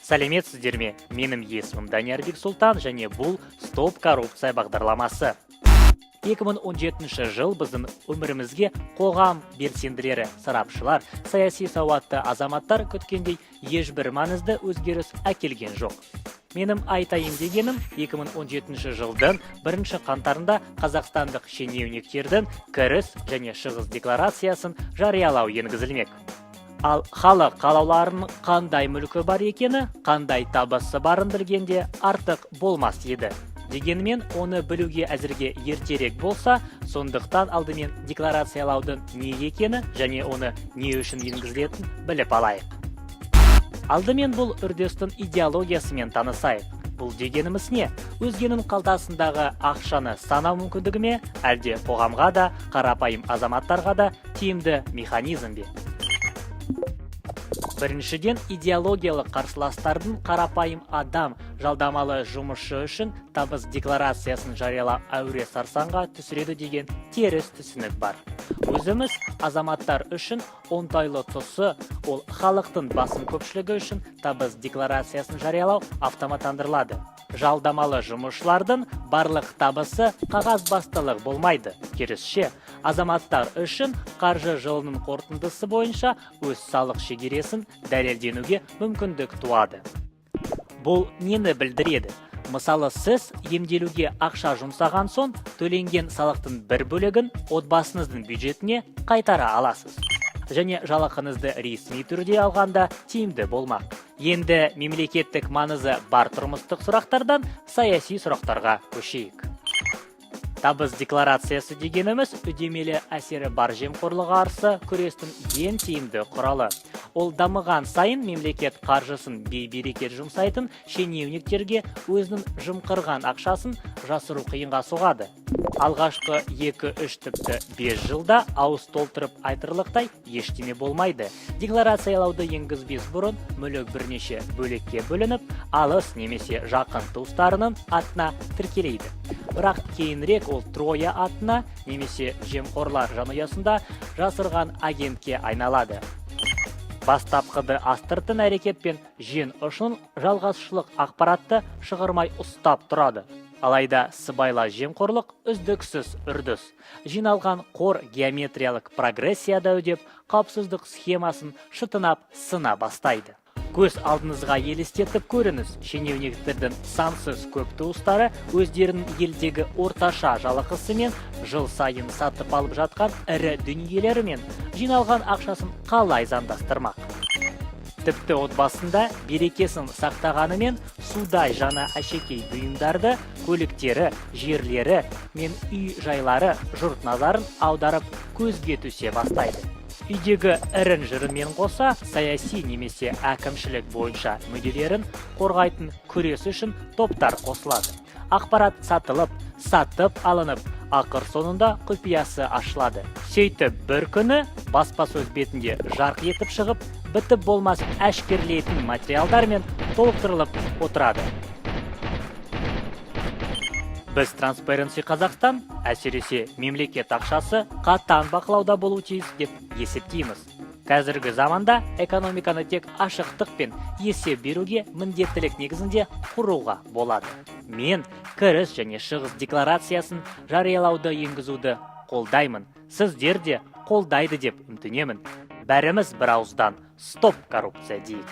Сәлеметсіздер ме? Менің есімім Даниярбек Сұлтан және бұл Стоп коррупция бағдарламасы. 2017 жыл біздің өмірімізге қоғам белсенділері, сарапшылар, саяси сауатты азаматтар күткендей ешбір маңызды өзгеріс әкелген жоқ. Менің айтайын дегенім 2017 жылдың 1 қаңтарында қазақстандық шенеуніктердің кіріс және шығыс декларациясын жариялау енгізілмек. Ал халық қалауларының қандай мүлкі бар екені, қандай табысы барын білгенде артық болмас еді. Дегенмен оны білуге әзірге ертерек болса, сондықтан алдымен декларациялаудың не екені және оны не үшін енгізілетінін біліп алайық. Алдымен бұл үрдістің идеологиясымен танысайық. Бұл дегеніміз не? Өзгенің қалтасындағы ақшаны санау мүмкіндігі ме, әлде қоғамға да, қарапайым азаматтарға да тиімді механизм бе? Біріншіден, идеологиялық қарсыластардың қарапайым адам жалдамалы жұмысшы үшін табыс декларациясын жариялау әуре сарсаңға түсіреді деген теріс түсінік бар. Өзіміз азаматтар үшін оңтайлы тұсы, ол халықтың басым көпшілігі үшін табыс декларациясын жариялау автоматтандырылады. Жалдамалы жұмысшылардың барлық табысы қағазбастылық болмайды. Керісінше, азаматтар үшін қаржы жылының қорытындысы бойынша өз салық шегересін дәлелденуге мүмкіндік туады. Бұл нені білдіреді? Мысалы, сіз емделуге ақша жұмсаған соң, төленген салықтың бір бөлігін отбасыңыздың бюджетіне қайтара аласыз. Және жалақыңызды ресми түрде алғанда тиімді болмақ. Енді мемлекеттік маңызы бар тұрмыстық сұрақтардан саяси сұрақтарға көшейік. Табыс декларациясы дегеніміз үдемелі әсері бар жемқорлыққа қарсы күрестің ең тиімді құралы. Ол дамыған сайын мемлекет қаржысын бей-берекет жұмсайтын шенеуніктерге өзінің жымқырған ақшасын жасыру қиынға соғады. Алғашқы 2-3 тіпті 5 жылда ауыз толтырып айтырлықтай ештеме болмайды. Декларациялауды енгізбес бұрын мүлік бірнеше бөлекке бөлініп, алыс немесе жақын туыстарының атына тіркелейді. Бірақ кейінірек ол Троя атына немесе жемқорлар жанұясында жасырған агентке айналады. Бастапқыды астыртын әрекетпен жен ұшын жалғасшылық ақпаратты шығармай ұстап тұрады. Алайда сыбайлас жемқорлық үздіксіз үрдіс. Жиналған қор геометриялық прогрессияда өдеп, қауіпсіздік схемасын шытынап сына бастайды. Көз алдыңызға елестетіп көріңіз, шенеуніктердің сансыз көп туыстары өздерінің елдегі орташа жалақысымен жыл сайын сатып алып жатқан ірі дүниелерімен жиналған ақшасын қалай заңдастырмақ. Тіпті отбасында берекесін сақтағанымен судай жана әшекей бұйымдарды, көліктері, жерлері мен үй жайлары жұрт назарын аударып көзге түсе бастайды. Үйдегі ірін-жырымен қоса саяси немесе әкімшілік бойынша мүдделерін қорғайтын күрес үшін топтар қосылады. Ақпарат сатылып, сатып алынып, ақыр соңында құпиясы ашылады. Сөйтіп бір күні баспасөз бетінде жарқ етіп шығып, бітіп болмас әшкерлейтін материалдармен толықтырылып отырады. Біз Transparency Қазақстан әсіресе мемлекет ақшасы қатаң бақылауда болу тиіс деп есептейміз. Қазіргі заманда экономиканы тек ашықтықпен есеп беруге міндеттілік негізінде құруға болады. Мен кіріс және шығыс декларациясын жариялауды енгізуді қолдаймын. Сіздер де қолдайды деп үміттенемін. Бәріміз бір ауыздан стоп коррупция дейік.